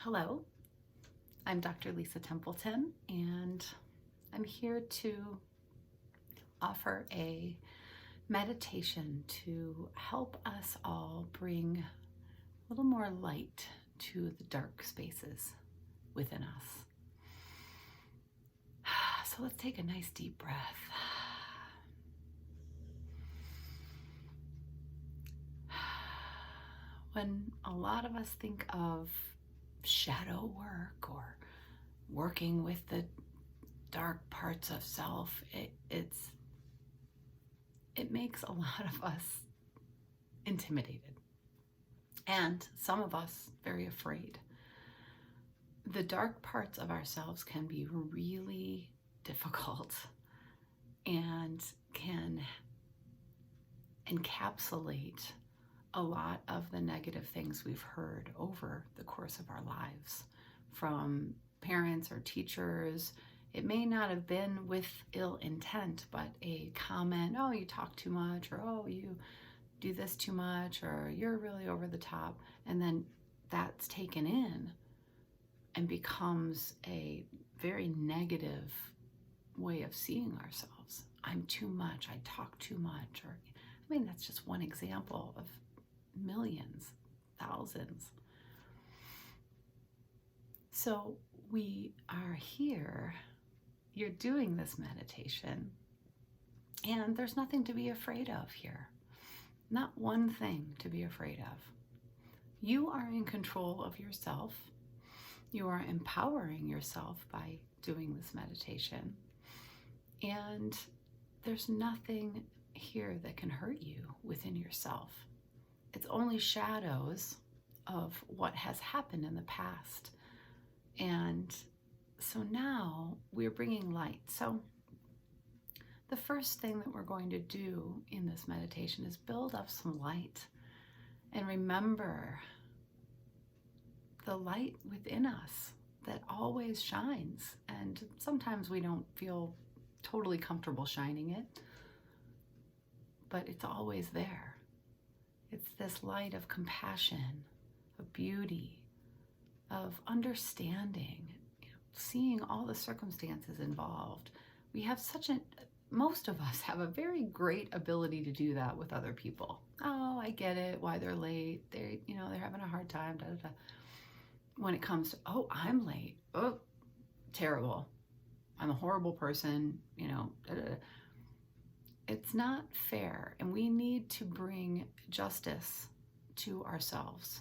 Hello, I'm Dr. Lisa Templeton, and I'm here to offer a meditation to help us all bring a little more light to the dark spaces within us. So let's take a nice deep breath. When a lot of us think of shadow work or working with the dark parts of self, it makes a lot of us intimidated and some of us very afraid. The dark parts of ourselves can be really difficult and can encapsulate a lot of the negative things we've heard over the course of our lives from parents or teachers. It may not have been with ill intent, but a comment, oh, you talk too much, or oh, you do this too much, or you're really over the top. And then that's taken in and becomes a very negative way of seeing ourselves. I'm too much, I talk too much, or that's just one example of millions, thousands. So we are here, you're doing this meditation, and there's nothing to be afraid of here. Not one thing to be afraid of. You are in control of yourself. You are empowering yourself by doing this meditation. And there's nothing here that can hurt you within yourself. It's only shadows of what has happened in the past. And so now we're bringing light. So the first thing that we're going to do in this meditation is build up some light and remember the light within us that always shines. And sometimes we don't feel totally comfortable shining it, but it's always there. It's this light of compassion, of beauty, of understanding, seeing all the circumstances involved. We have most of us have a very great ability to do that with other people. Oh, I get it, why they're late. They're having a hard time, da, da, da. When it comes to, oh, I'm late. Oh, terrible. I'm a horrible person, da, da, da. It's not fair, and we need to bring justice to ourselves,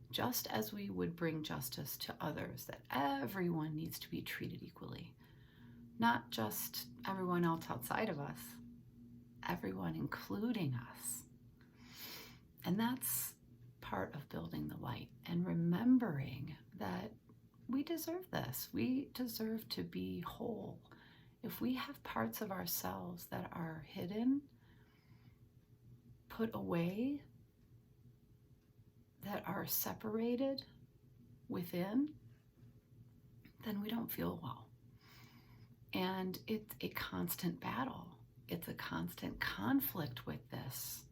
just as we would bring justice to others, that everyone needs to be treated equally. Not just everyone else outside of us, everyone including us. And that's part of building the light and remembering that we deserve this. We deserve to be whole. If we have parts of ourselves that are hidden, put away, that are separated within, then we don't feel well. And it's a constant battle. It's a constant conflict with this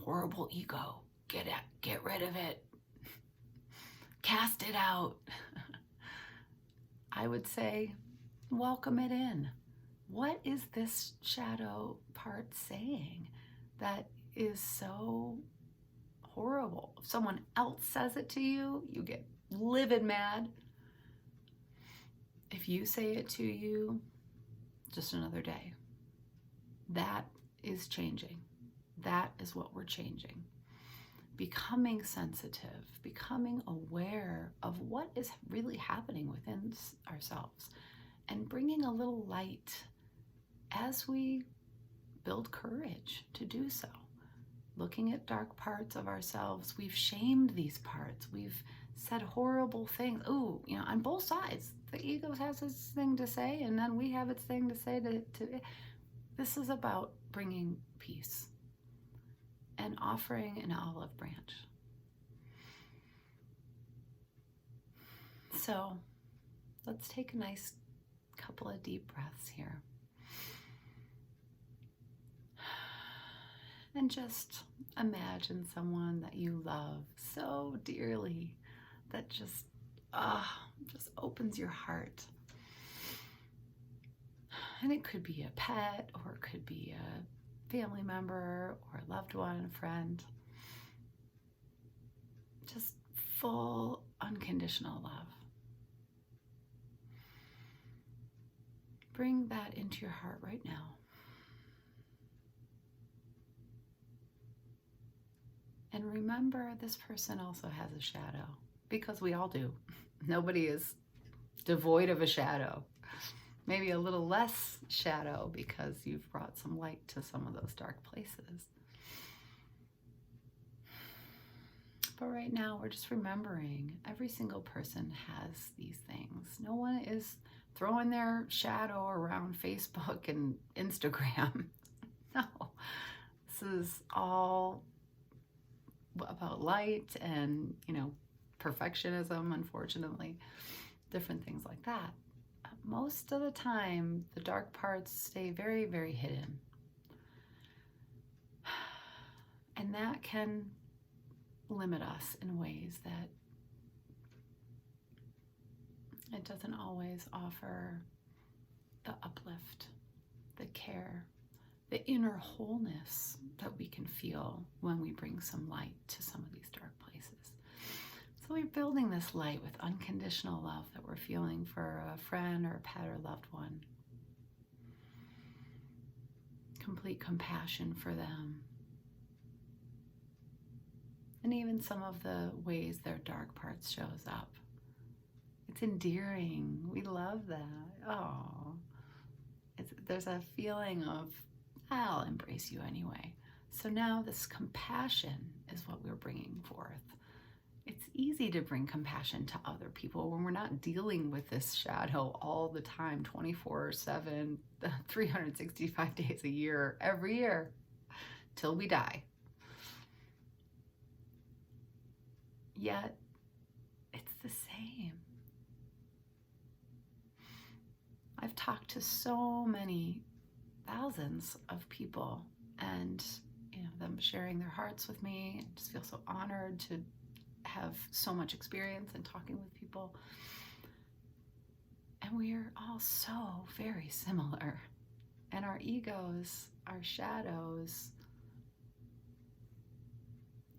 horrible ego. Get rid of it. Cast it out. I would say, welcome it in. What is this shadow part saying that is so horrible? If someone else says it to you, you get livid mad. If you say it to you, just another day. That is changing. That is what we're changing. Becoming sensitive, becoming aware of what is really happening within ourselves, and bringing a little light as we build courage to do so. Looking at dark parts of ourselves, we've shamed these parts. We've said horrible things. Ooh, on both sides. The ego has its thing to say, and then we have its thing to say to this is about bringing peace and offering an olive branch. So let's take a nice couple of deep breaths here. And just imagine someone that you love so dearly that just just opens your heart. And it could be a pet, or it could be a family member, or a loved one, a friend. Just full, unconditional love. Bring that into your heart right now. And remember, this person also has a shadow, because we all do. Nobody is devoid of a shadow. Maybe a little less shadow because you've brought some light to some of those dark places. But right now, we're just remembering every single person has these things. No one is throwing their shadow around Facebook and Instagram. No, this is all about light and, perfectionism, unfortunately, different things like that. Most of the time, the dark parts stay very, very hidden. And that can limit us in ways that it doesn't always offer the uplift, the care, the inner wholeness that we can feel when we bring some light to some of these dark places. So we're building this light with unconditional love that we're feeling for a friend or a pet or loved one. Complete compassion for them. And even some of the ways their dark parts shows up. It's endearing. We love that. Oh, there's a feeling of, I'll embrace you anyway. So now this compassion is what we're bringing forth. It's easy to bring compassion to other people when we're not dealing with this shadow all the time, 24/7, 365 days a year, every year, till we die. Yet, it's the same. I've talked to so many thousands of people, and them sharing their hearts with me. I just feel so honored to have so much experience in talking with people. And we are all so very similar. And our egos, our shadows,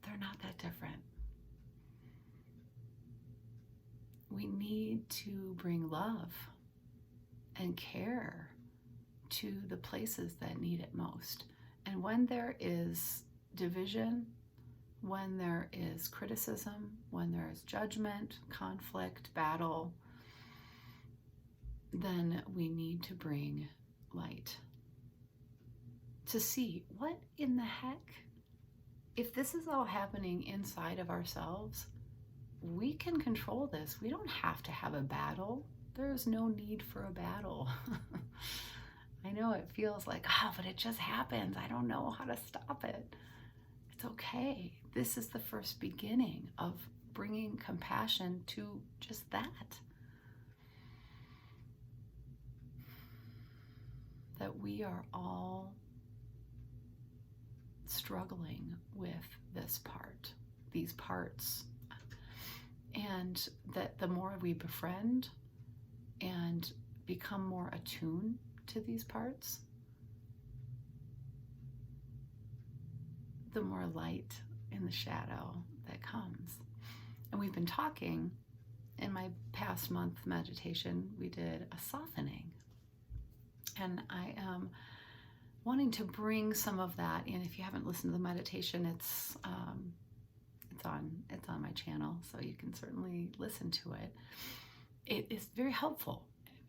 they're not that different. We need to bring love and care to the places that need it most. And when there is division, when there is criticism, when there is judgment, conflict, battle, then we need to bring light to see what in the heck, if this is all happening inside of ourselves, we can control this. We don't have to have a battle. There's no need for a battle. I know it feels like, but it just happens. I don't know how to stop it. It's okay. This is the first beginning of bringing compassion to just that. That we are all struggling with this part, these parts. And that the more we befriend and become more attuned to these parts, the more light in the shadow that comes. And we've been talking, in my past month meditation, we did a softening. And I am wanting to bring some of that in. If you haven't listened to the meditation, it's on my channel, so you can certainly listen to it. It is very helpful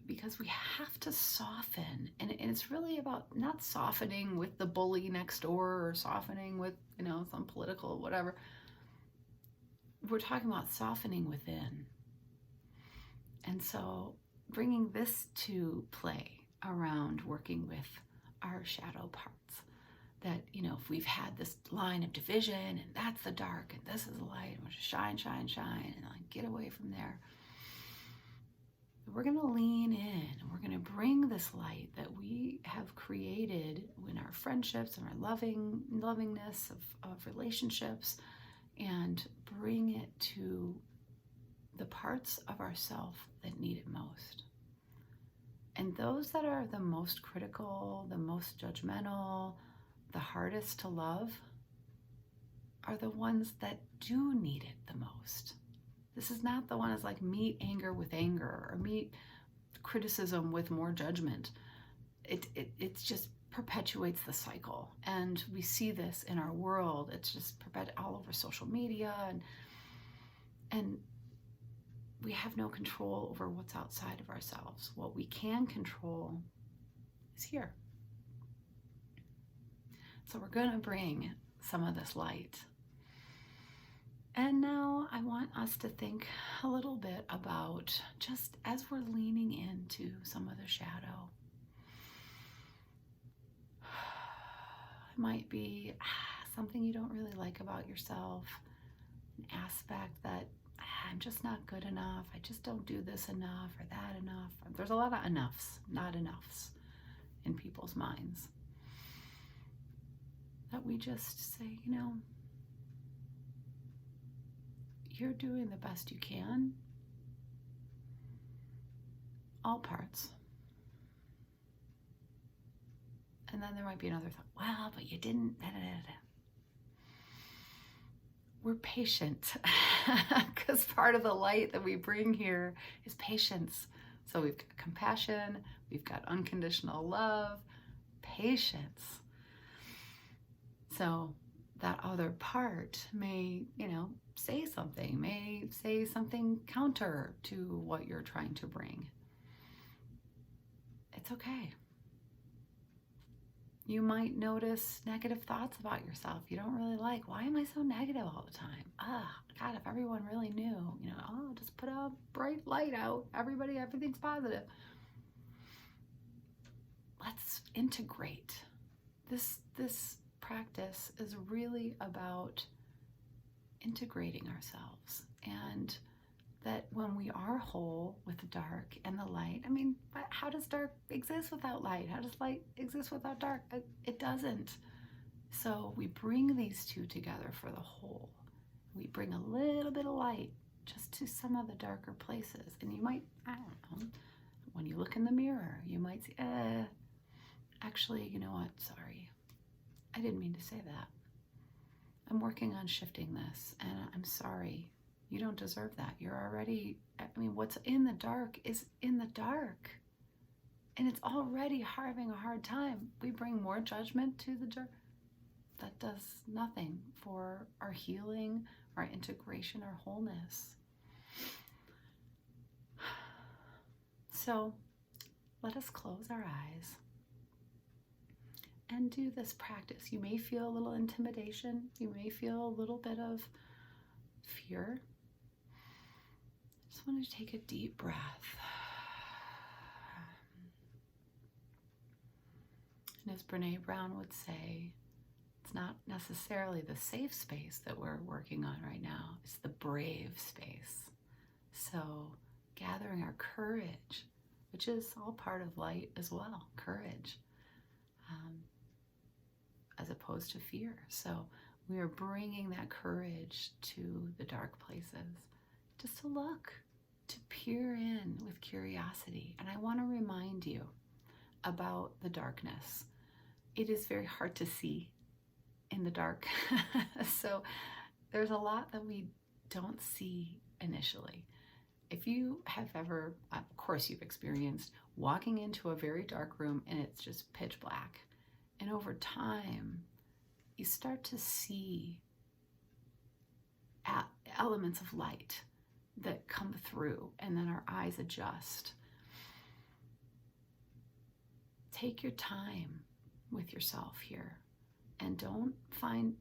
because we have to soften, and it's really about not softening with the bully next door or softening with some political whatever. We're talking about softening within. And so bringing this to play around working with our shadow parts, that if we've had this line of division and that's the dark and this is the light, and we're just shine and get away from there, we're going to lean in and we're going to bring this light that we have created in our friendships and our lovingness of relationships, and bring it to the part parts of ourself that need it most. And those that are the most critical, the most judgmental, the hardest to love are the ones that do need it the most. This is not the one that's like meet anger with anger or meet criticism with more judgment. It just perpetuates the cycle. And we see this in our world. It's just all over social media, and we have no control over what's outside of ourselves. What we can control is here. So we're going to bring some of this light. And now I want us to think a little bit about, just as we're leaning into some of the shadow, it might be something you don't really like about yourself, an aspect that I'm just not good enough, I just don't do this enough or that enough. There's a lot of enoughs, not enoughs in people's minds. That we just say, you're doing the best you can. All parts. And then there might be another thought, well, but you didn't. Da, da, da, da. We're patient because part of the light that we bring here is patience. So we've got compassion, we've got unconditional love, patience. So that other part may, say something counter to what you're trying to bring. It's okay. You might notice negative thoughts about yourself you don't really like. Why am I so negative all the time? God, if everyone really knew, just put a bright light out. Everything's positive. Let's integrate. This practice is really about integrating ourselves, and that when we are whole with the dark and the light, but how does dark exist without light? How does light exist without dark? It doesn't. So we bring these two together for the whole. We bring a little bit of light just to some of the darker places. And you might, when you look in the mirror, you might say, actually, you know what? Sorry. I didn't mean to say that. I'm working on shifting this, and I'm sorry. You don't deserve that. You're already, what's in the dark is in the dark. And it's already having a hard time. We bring more judgment to the dark. That does nothing for our healing, our integration, our wholeness. So let us close our eyes and do this practice. You may feel a little intimidation. You may feel a little bit of fear. Just want to take a deep breath. And as Brene Brown would say, it's not necessarily the safe space that we're working on right now. It's the brave space. So gathering our courage, which is all part of light as well, courage, as opposed to fear. So we are bringing that courage to the dark places, just to look, to peer in with curiosity. And I want to remind you about the darkness. It is very hard to see in the dark. So there's a lot that we don't see initially. If you have ever, of course you've experienced walking into a very dark room and it's just pitch black. And over time, you start to see elements of light that come through, and then our eyes adjust. Take your time with yourself here, and don't find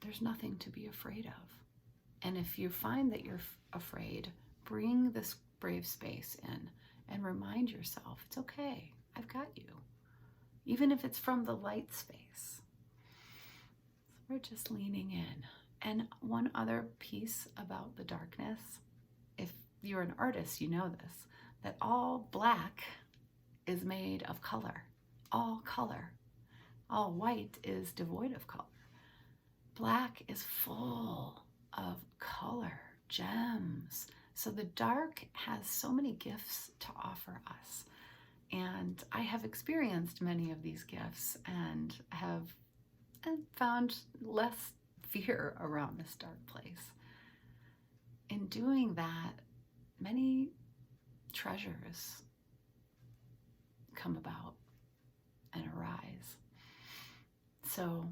there's nothing to be afraid of. And if you find that you're afraid, bring this brave space in and remind yourself, it's okay, I've got you. Even if it's from the light space. So we're just leaning in. And one other piece about the darkness, if you're an artist, you know this, that all black is made of color. All color. All white is devoid of color. Black is full of color, gems So the dark has so many gifts to offer us. And I have experienced many of these gifts and have found less fear around this dark place. In doing that, many treasures come about and arise. So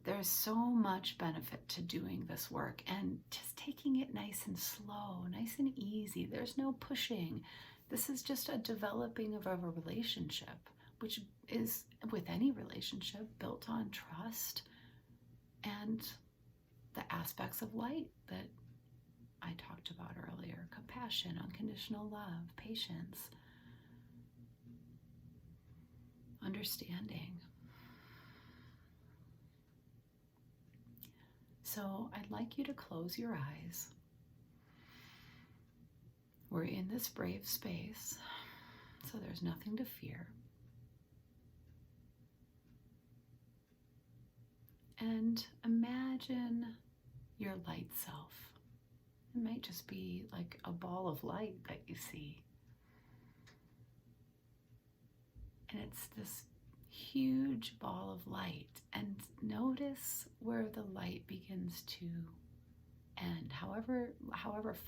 there's so much benefit to doing this work and just taking it nice and slow, nice and easy. There's no pushing. This is just a developing of a relationship, which is, with any relationship, built on trust and the aspects of light that I talked about earlier: compassion, unconditional love, patience, understanding. So I'd like you to close your eyes. We're in this brave space, so there's nothing to fear. And imagine your light self. It might just be like a ball of light that you see. And it's this huge ball of light. And notice where the light begins to end, however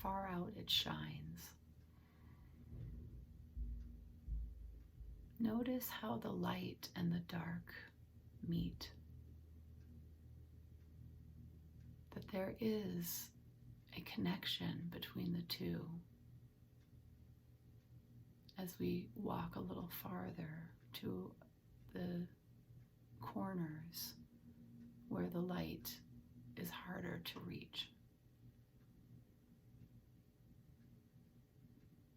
far out it shines. Notice how the light and the dark meet. That there is a connection between the two. As we walk a little farther to the corners where the light is harder to reach.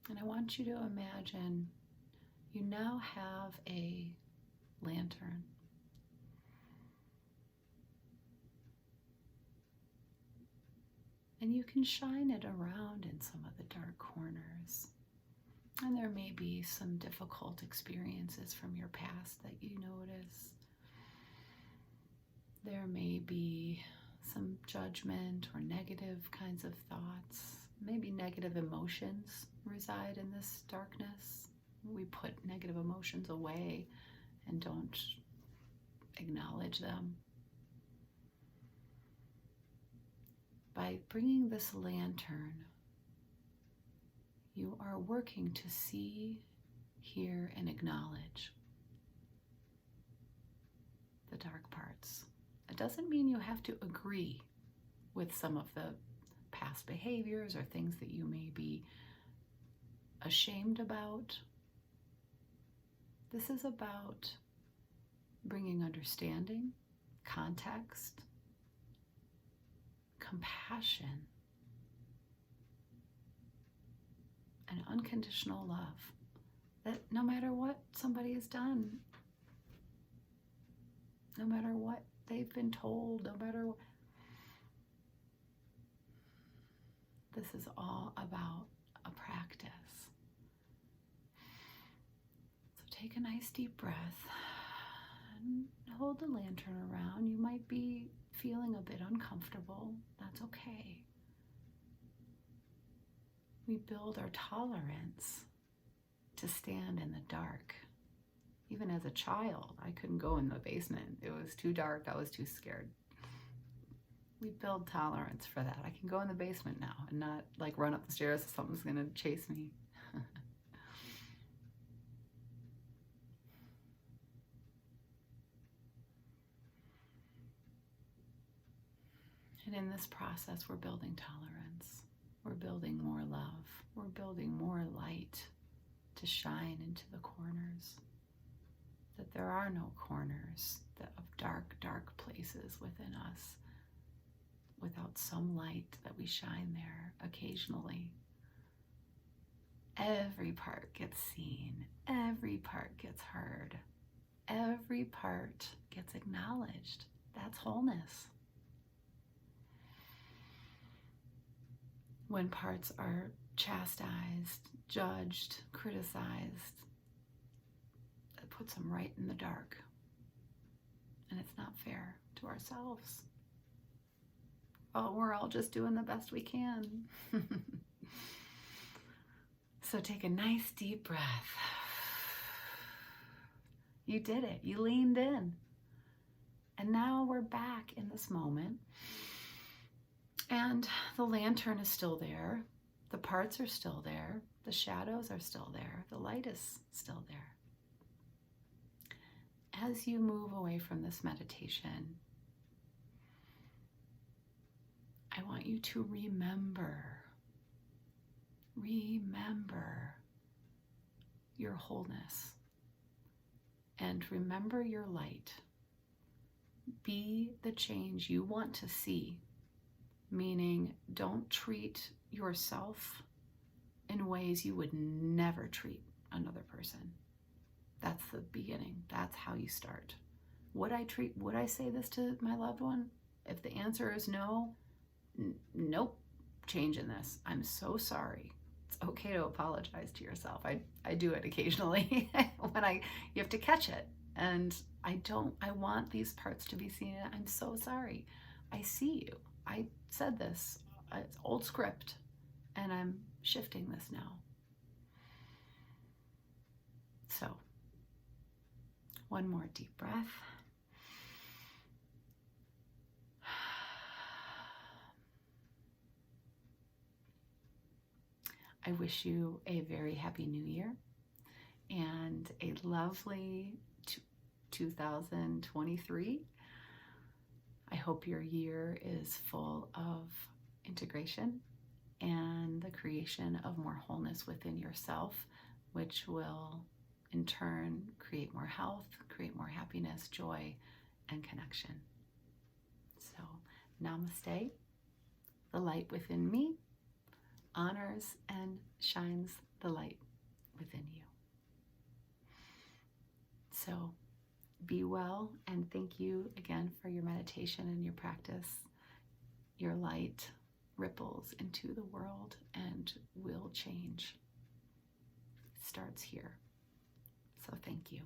And I want you to imagine you now have a lantern. And you can shine it around in some of the dark corners. And there may be some difficult experiences from your past that you notice. There may be some judgment or negative kinds of thoughts. Maybe negative emotions reside in this darkness. We put negative emotions away and don't acknowledge them. By bringing this lantern, you are working to see, hear, and acknowledge the dark parts. It doesn't mean you have to agree with some of the past behaviors or things that you may be ashamed about. This is about bringing understanding, context, compassion, and unconditional love. That no matter what somebody has done, no matter what they've been told, no matter what, this is all about a practice. So take a nice deep breath and hold the lantern around. You might be feeling a bit uncomfortable. That's okay. We build our tolerance to stand in the dark. Even as a child, I couldn't go in the basement. It was too dark. I was too scared. We build tolerance for that. I can go in the basement now and not like run up the stairs if something's going to chase me. And in this process, we're building tolerance. We're building more love. We're building more light to shine into the corners. That there are no corners of dark, dark places within us without some light that we shine there occasionally. Every part gets seen. Every part gets heard. Every part gets acknowledged. That's wholeness. When parts are chastised, judged, criticized, it puts them right in the dark. And it's not fair to ourselves. Oh, we're all just doing the best we can. So take a nice deep breath. You did it. You leaned in. And now we're back in this moment. And the lantern is still there. The parts are still there. The shadows are still there. The light is still there. As you move away from this meditation, I want you to remember your wholeness and remember your light. Be the change you want to see, meaning don't treat yourself in ways you would never treat another person. That's the beginning. That's how you start. Would I say this to my loved one? If the answer is no, nope, changing this. I'm so sorry. It's okay to apologize to yourself. I do it occasionally when you have to catch it. And I want these parts to be seen. I'm so sorry. I see you. I said this. It's old script. And I'm shifting this now. So, one more deep breath. I wish you a very happy new year and a lovely 2023. I hope your year is full of integration and the creation of more wholeness within yourself, which will in turn create more health, create more happiness, joy, and connection. So, namaste. The light within me honors and shines the light within you. So be well, and thank you again for your meditation and your practice. Your light ripples into the world and will change. It starts here. So thank you.